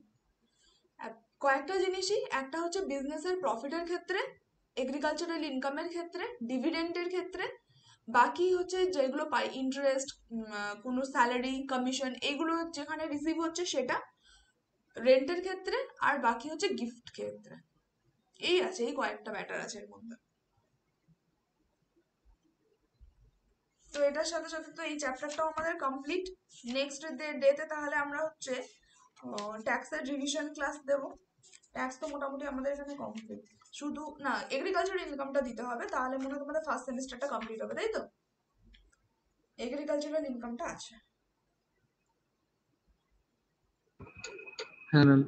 কয়েকটা জিনিসই, একটা হচ্ছে বিজনেসের প্রফিটের ক্ষেত্রে, এগ্রিকালচারাল ইনকামের ক্ষেত্রে, ডিভিডেন্ডের ক্ষেত্রে, বাকি হচ্ছে যেগুলো পাই ইন্টারেস্ট, কোনো স্যালারি, কমিশন, এগুলো যেখানে রিসিভ হচ্ছে সেটা, রেন্টের ক্ষেত্রে, আর বাকি হচ্ছে গিফট ক্ষেত্রে। এই আছে, এই কয়েকটা ব্যাটার আছে এর মধ্যে। তো এটার সাথে সাথে তো এই চ্যাপ্টারটাও আমাদের কমপ্লিট। নেক্সট ডেতে তাহলে আমরা হচ্ছে ট্যাক্সের রিভিশন ক্লাস দেব। ট্যাক্স তো মোটামুটি আমাদের এখানে কমপ্লিট, শুধু না এগ্রিকালচার ইনকামটা দিতে হবে, তাহলে মনে হয় তোমাদের ফার্স্ট সেমিস্টারটা কমপ্লিট হবে, তাই তো? এগ্রিকালচারাল ইনকামটা আছে। হ্যাঁ ম্যাম।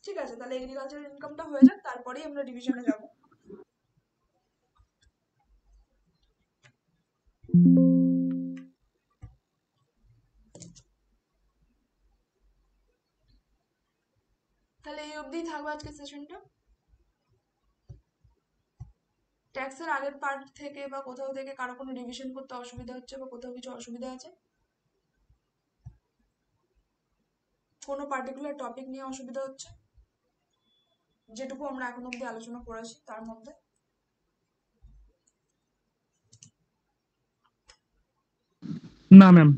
ঠিক আছে, তাহলে এগ্রিকালচারাল ইনকামটা হয়ে যাক, তারপরেই আমরা ডিভিশনে যাব। তাহলে এই অবধি থাকবে আজকের সেশনটা। ট্যাক্সের আগের পার্ট থেকে বা কোথাও থেকে কারো কোনো রিভিশন করতে অসুবিধা হচ্ছে বা কোথাও কিছু অসুবিধা আছে, কোনো পার্টিকুলার টপিক নিয়ে অসুবিধা হচ্ছে, যেটুকু আমরা এখন অব্দি আলোচনা করেছি তার মধ্যে? না ম্যাম।